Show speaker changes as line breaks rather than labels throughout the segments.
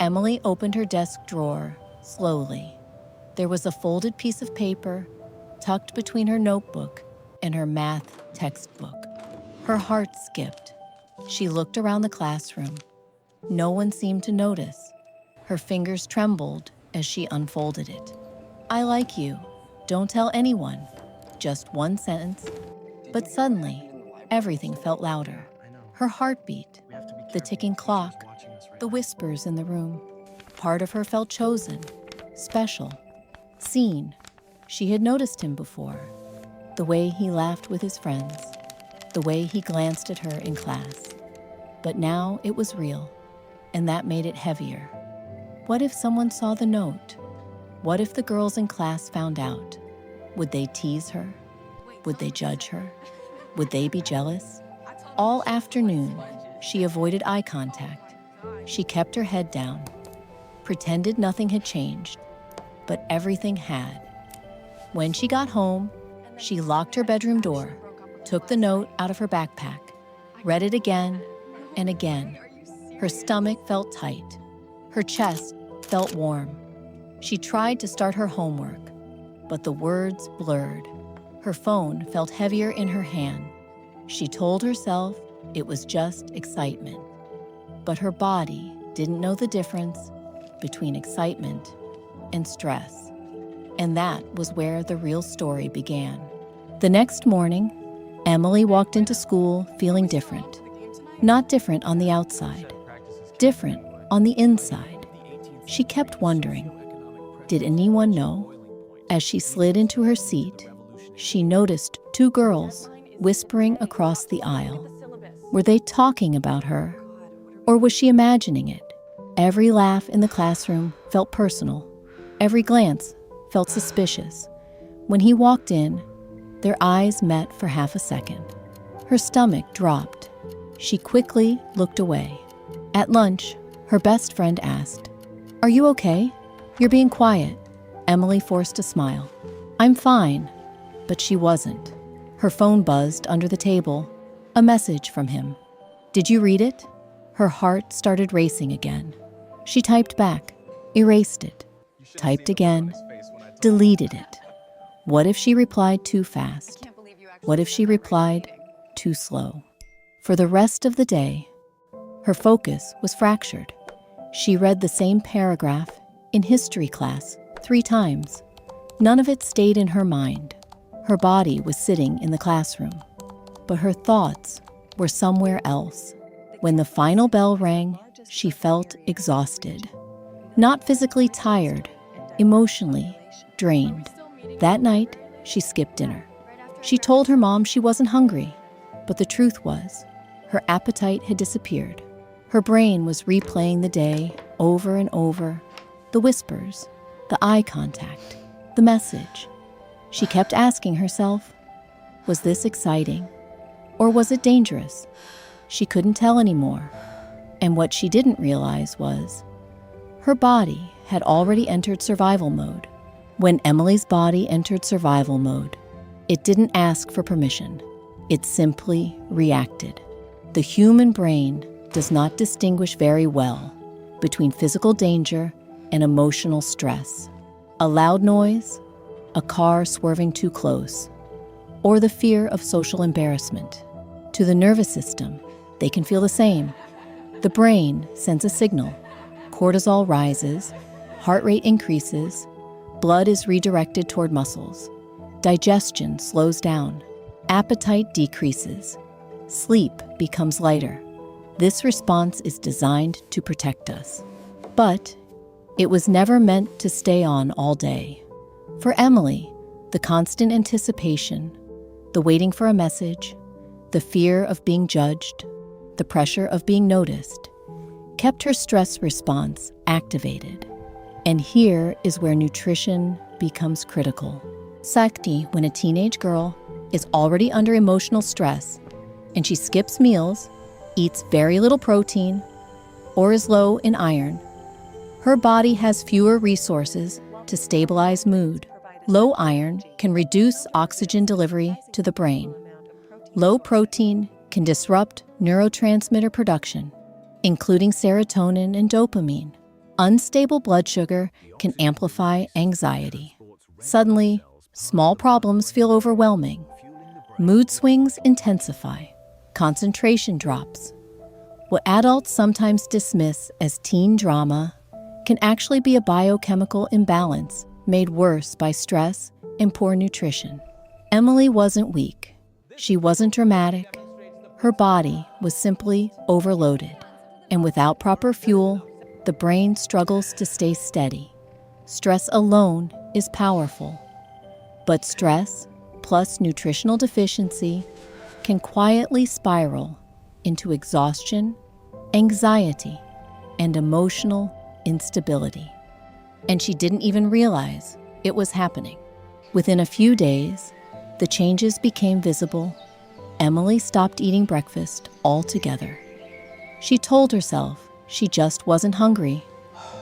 Emily opened her desk drawer slowly. There was a folded piece of paper tucked between her notebook and her math textbook. Her heart skipped. She looked around the classroom. No one seemed to notice. Her fingers trembled as she unfolded it. "I like you. Don't tell anyone." Just one sentence. But suddenly, everything felt louder. Her heartbeat, the ticking clock, the whispers in the room. Part of her felt chosen, special, seen. She had noticed him before. The way he laughed with his friends, the way he glanced at her in class. But now it was real, and that made it heavier. What if someone saw the note? What if the girls in class found out? Would they tease her? Would they judge her? Would they be jealous? All afternoon, she avoided eye contact. She kept her head down, pretended nothing had changed, but everything had. When she got home, she locked her bedroom door, took the note out of her backpack, read it again and again. Her stomach felt tight. Her chest felt warm. She tried to start her homework, but the words blurred. Her phone felt heavier in her hand. She told herself it was just excitement. But her body didn't know the difference between excitement and stress. And that was where the real story began. The next morning, Emily walked into school feeling different. Not different on the outside, different on the inside. She kept wondering, did anyone know? As she slid into her seat, she noticed two girls whispering across the aisle. Were they talking about her? Or was she imagining it? Every laugh in the classroom felt personal. Every glance felt suspicious. When he walked in, their eyes met for half a second. Her stomach dropped. She quickly looked away. At lunch, her best friend asked, "Are you okay? You're being quiet." Emily forced a smile. "I'm fine." But she wasn't. Her phone buzzed under the table. A message from him. "Did you read it?" Her heart started racing again. She typed back, erased it, typed again, deleted it. What if she replied too fast? What if she replied too slow? For the rest of the day, her focus was fractured. She read the same paragraph in history class 3 times. None of it stayed in her mind. Her body was sitting in the classroom, but her thoughts were somewhere else. When the final bell rang, she felt exhausted. Not physically tired, emotionally drained. That night, she skipped dinner. She told her mom she wasn't hungry, but the truth was, her appetite had disappeared. Her brain was replaying the day over and over, the whispers, the eye contact, the message. She kept asking herself, was this exciting? Or was it dangerous? She couldn't tell anymore. And what she didn't realize was, her body had already entered survival mode. When Emily's body entered survival mode, it didn't ask for permission. It simply reacted. The human brain does not distinguish very well between physical danger and emotional stress. A loud noise, a car swerving too close, or the fear of social embarrassment. To the nervous system, they can feel the same. The brain sends a signal. Cortisol rises, heart rate increases, blood is redirected toward muscles. Digestion slows down, appetite decreases, sleep becomes lighter. This response is designed to protect us. But it was never meant to stay on all day. For Emily, the constant anticipation, the waiting for a message, the fear of being judged, the pressure of being noticed, kept her stress response activated. And here is where nutrition becomes critical. Sakti, when a teenage girl is already under emotional stress and she skips meals, eats very little protein, or is low in iron, her body has fewer resources to stabilize mood. Low iron can reduce oxygen delivery to the brain. Low protein can disrupt neurotransmitter production, including serotonin and dopamine. Unstable blood sugar can amplify anxiety. Suddenly, small problems feel overwhelming. Mood swings intensify. Concentration drops. What adults sometimes dismiss as teen drama can actually be a biochemical imbalance made worse by stress and poor nutrition. Emily wasn't weak. She wasn't dramatic. Her body was simply overloaded. And without proper fuel, the brain struggles to stay steady. Stress alone is powerful. But stress plus nutritional deficiency can quietly spiral into exhaustion, anxiety, and emotional instability. And she didn't even realize it was happening. Within a few days, the changes became visible. Emily stopped eating breakfast altogether. She told herself she just wasn't hungry,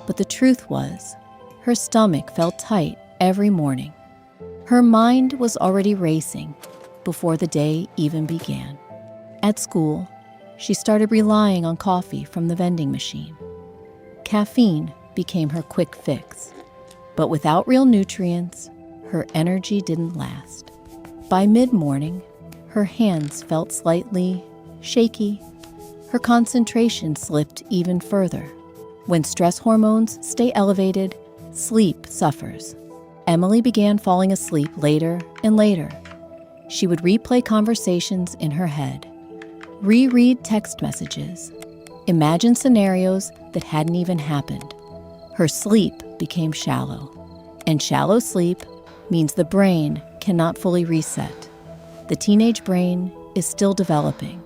but the truth was, her stomach felt tight every morning. Her mind was already racing before the day even began. At school, she started relying on coffee from the vending machine. Caffeine became her quick fix, but without real nutrients, her energy didn't last. By mid-morning, her hands felt slightly shaky. Her concentration slipped even further. When stress hormones stay elevated, sleep suffers. Emily began falling asleep later and later. She would replay conversations in her head, reread text messages, imagine scenarios that hadn't even happened. Her sleep became shallow, and shallow sleep means the brain cannot fully reset. The teenage brain is still developing.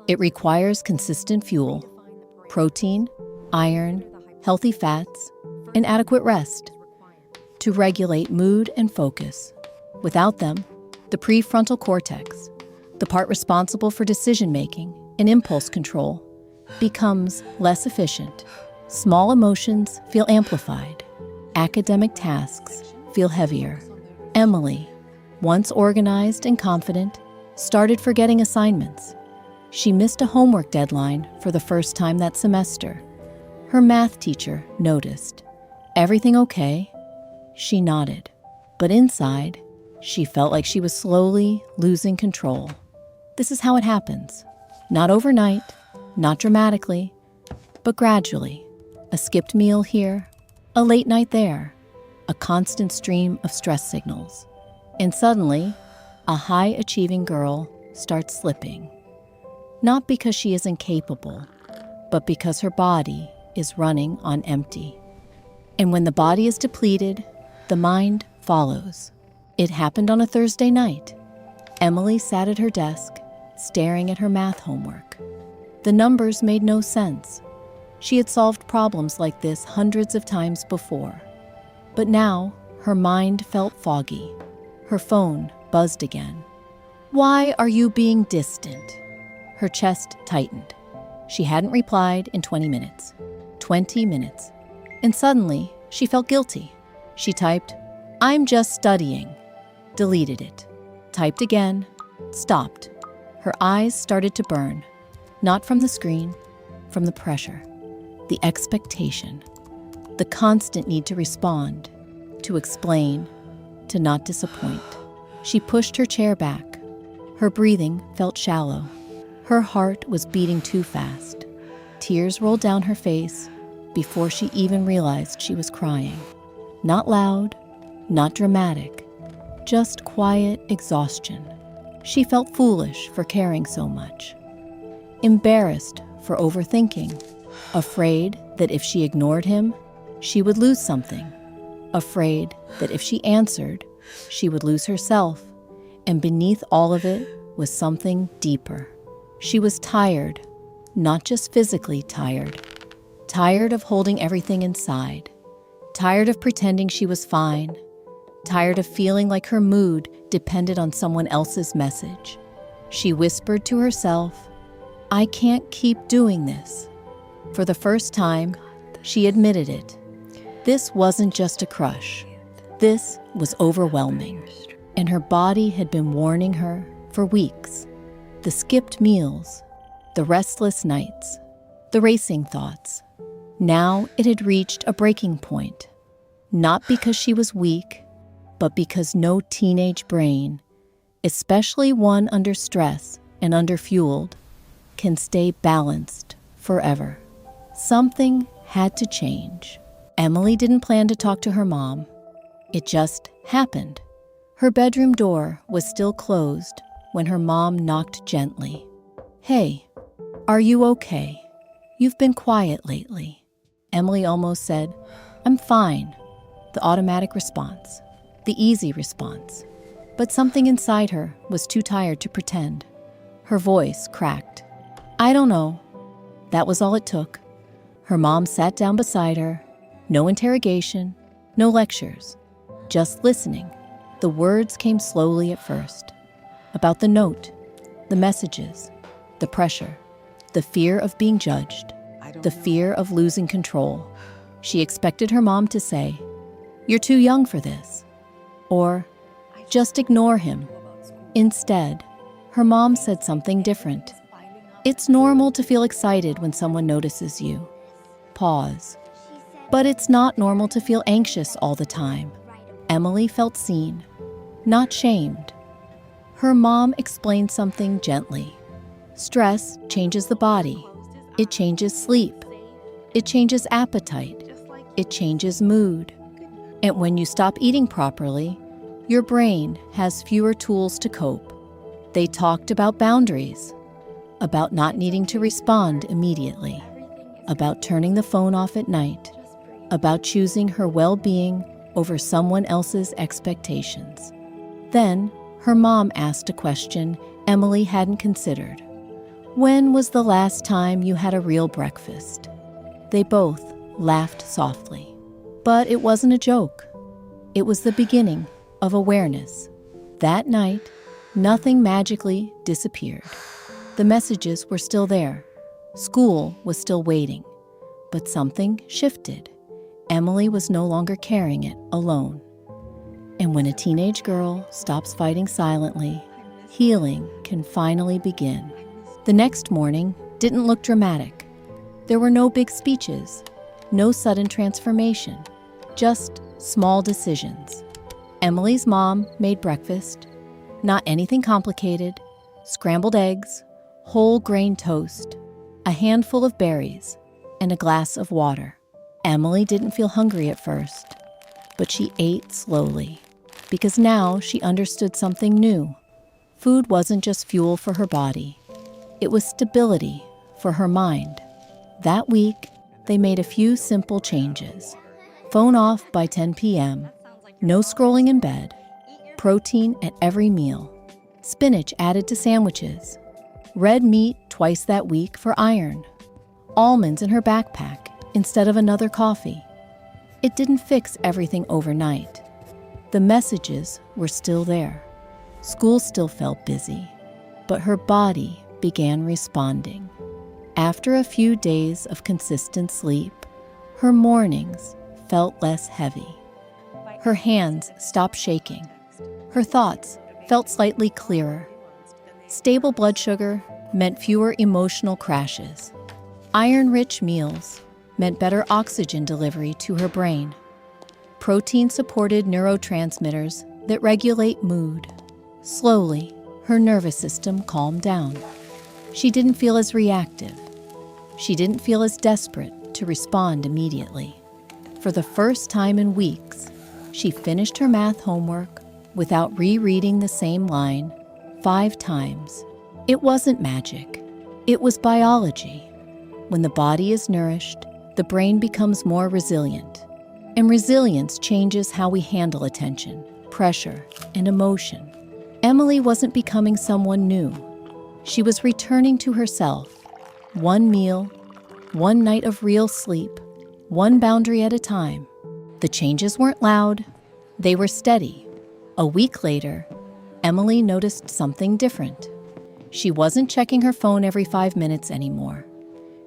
It requires consistent fuel, protein, iron, healthy fats, and adequate rest to regulate mood and focus. Without them, the prefrontal cortex, the part responsible for decision-making and impulse control, becomes less efficient. Small emotions feel amplified. Academic tasks feel heavier. Emily, once organized and confident, started forgetting assignments. She missed a homework deadline for the first time that semester. Her math teacher noticed. "Everything okay?" She nodded, but inside, she felt like she was slowly losing control. This is how it happens. Not overnight, not dramatically, but gradually. A skipped meal here, a late night there, a constant stream of stress signals. And suddenly, a high-achieving girl starts slipping. Not because she isn't capable, but because her body is running on empty. And when the body is depleted, the mind follows. It happened on a Thursday night. Emily sat at her desk, staring at her math homework. The numbers made no sense. She had solved problems like this hundreds of times before. But now, her mind felt foggy. Her phone buzzed again. "Why are you being distant?" Her chest tightened. She hadn't replied in 20 minutes. 20 minutes. And suddenly, she felt guilty. She typed, "I'm just studying." Deleted it. Typed again. Stopped. Her eyes started to burn. Not from the screen, from the pressure. The expectation. The constant need to respond, to explain, to not disappoint. She pushed her chair back. Her breathing felt shallow. Her heart was beating too fast. Tears rolled down her face before she even realized she was crying. Not loud, not dramatic, just quiet exhaustion. She felt foolish for caring so much. Embarrassed for overthinking. Afraid that if she ignored him, she would lose something. Afraid that if she answered, she would lose herself. And beneath all of it was something deeper. She was tired, not just physically tired. Tired of holding everything inside. Tired of pretending she was fine. Tired of feeling like her mood depended on someone else's message. She whispered to herself, "I can't keep doing this." For the first time, she admitted it. This wasn't just a crush. This was overwhelming. And her body had been warning her for weeks. The skipped meals, the restless nights, the racing thoughts. Now it had reached a breaking point, not because she was weak, but because no teenage brain, especially one under stress and underfueled, can stay balanced forever. Something had to change. Emily didn't plan to talk to her mom. It just happened. Her bedroom door was still closed when her mom knocked gently. "Hey, are you okay? You've been quiet lately." Emily almost said, "I'm fine," the automatic response, the easy response. But something inside her was too tired to pretend. Her voice cracked. "I don't know." That was all it took. Her mom sat down beside her. No interrogation, no lectures, just listening. The words came slowly at first. About the note, the messages, the pressure, the fear of being judged, the fear of losing control. She expected her mom to say, "You're too young for this," or "Just ignore him." Instead, her mom said something different. "It's normal to feel excited when someone notices you." Pause. "But it's not normal to feel anxious all the time." Emily felt seen, not shamed. Her mom explained something gently. Stress changes the body. It changes sleep. It changes appetite. It changes mood. And when you stop eating properly, your brain has fewer tools to cope. They talked about boundaries, about not needing to respond immediately, about turning the phone off at night, about choosing her well-being over someone else's expectations. Then, her mom asked a question Emily hadn't considered. "When was the last time you had a real breakfast?" They both laughed softly. But it wasn't a joke. It was the beginning of awareness. That night, nothing magically disappeared. The messages were still there. School was still waiting. But something shifted. Emily was no longer carrying it alone. And when a teenage girl stops fighting silently, healing can finally begin. The next morning didn't look dramatic. There were no big speeches, no sudden transformation, just small decisions. Emily's mom made breakfast, not anything complicated: scrambled eggs, whole grain toast, a handful of berries, and a glass of water. Emily didn't feel hungry at first, but she ate slowly, because now she understood something new. Food wasn't just fuel for her body. It was stability for her mind. That week, they made a few simple changes. Phone off by 10 p.m., no scrolling in bed, protein at every meal, spinach added to sandwiches, red meat twice that week for iron, almonds in her backpack instead of another coffee. It didn't fix everything overnight. The messages were still there. School still felt busy, but her body began responding. After a few days of consistent sleep, her mornings felt less heavy. Her hands stopped shaking. Her thoughts felt slightly clearer. Stable blood sugar meant fewer emotional crashes. Iron-rich meals meant better oxygen delivery to her brain. Protein-supported neurotransmitters that regulate mood. Slowly, her nervous system calmed down. She didn't feel as reactive. She didn't feel as desperate to respond immediately. For the first time in weeks, she finished her math homework without rereading the same line 5 times. It wasn't magic. It was biology. When the body is nourished, the brain becomes more resilient. And resilience changes how we handle attention, pressure, and emotion. Emily wasn't becoming someone new. She was returning to herself. One meal, one night of real sleep, one boundary at a time. The changes weren't loud. They were steady. A week later, Emily noticed something different. She wasn't checking her phone every 5 minutes anymore.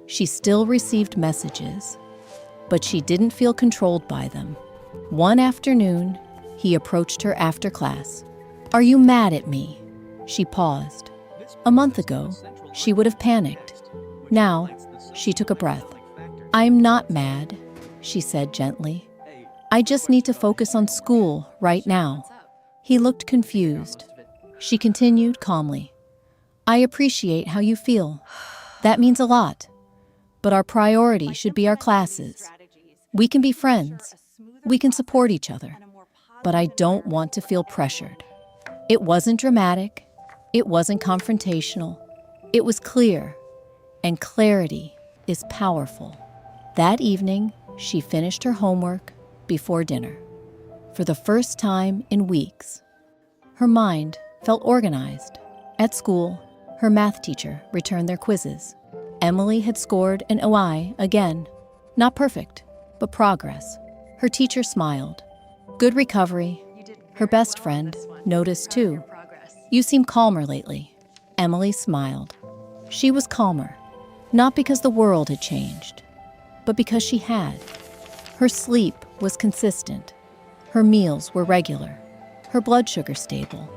She still received messages, but she didn't feel controlled by them. One afternoon, he approached her after class. "Are you mad at me?" She paused. A month ago, she would have panicked. Now, she took a breath. "I'm not mad," she said gently. "I just need to focus on school right now." He looked confused. She continued calmly. "I appreciate how you feel. That means a lot. But our priority should be our classes. We can be friends. We can support each other. But I don't want to feel pressured." It wasn't dramatic. It wasn't confrontational. It was clear. And clarity is powerful. That evening, she finished her homework before dinner. For the first time in weeks, her mind felt organized. At school, her math teacher returned their quizzes. Emily had scored an OI again. Not perfect, but progress. Her teacher smiled. "Good recovery." Her best friend noticed too. "You seem calmer lately." Emily smiled. She was calmer, not because the world had changed, but because she had. Her sleep was consistent. Her meals were regular. Her blood sugar stable.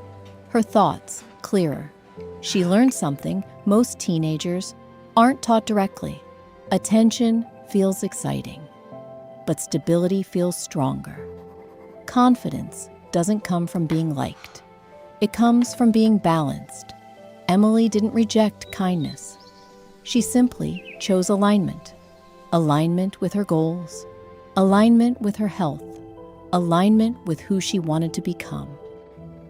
Her thoughts clearer. She learned something most teenagers aren't taught directly. Attention feels exciting, but stability feels stronger. Confidence doesn't come from being liked. It comes from being balanced. Emily didn't reject kindness. She simply chose alignment. Alignment with her goals. Alignment with her health. Alignment with who she wanted to become.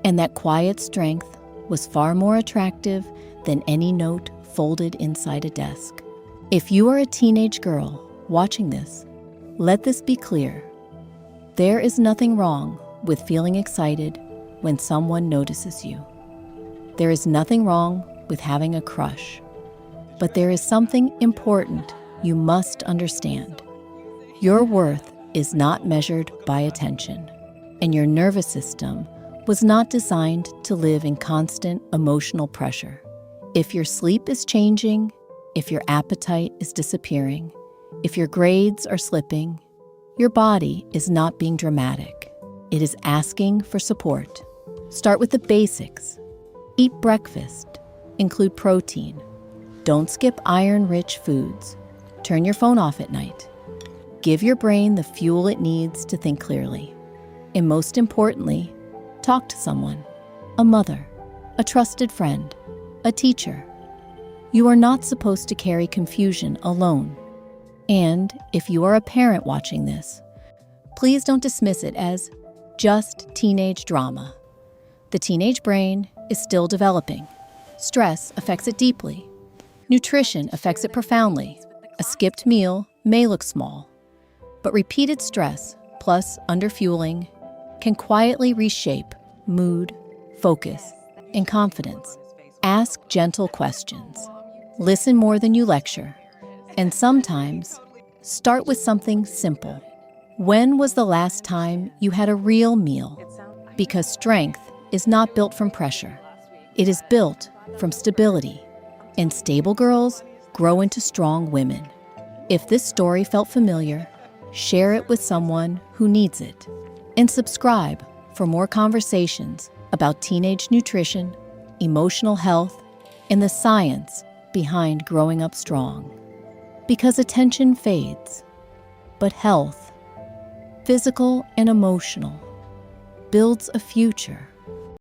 And that quiet strength was far more attractive than any note folded inside a desk. If you are a teenage girl watching this, let this be clear. There is nothing wrong with feeling excited when someone notices you. There is nothing wrong with having a crush. But there is something important you must understand. Your worth is not measured by attention, and your nervous system was not designed to live in constant emotional pressure. If your sleep is changing, if your appetite is disappearing, if your grades are slipping, your body is not being dramatic. It is asking for support. Start with the basics. Eat breakfast. Include protein. Don't skip iron-rich foods. Turn your phone off at night. Give your brain the fuel it needs to think clearly. And most importantly, talk to someone. A mother, a trusted friend, a teacher. You are not supposed to carry confusion alone. And if you are a parent watching this, please don't dismiss it as just teenage drama. The teenage brain is still developing. Stress affects it deeply. Nutrition affects it profoundly. A skipped meal may look small, but repeated stress plus underfueling can quietly reshape mood, focus, and confidence. Ask gentle questions. Listen more than you lecture. And sometimes, start with something simple. When was the last time you had a real meal? Because strength is not built from pressure. It is built from stability. And stable girls grow into strong women. If this story felt familiar, share it with someone who needs it. And subscribe for more conversations about teenage nutrition, emotional health, and the science behind growing up strong. Because attention fades, but health, physical and emotional, builds a future.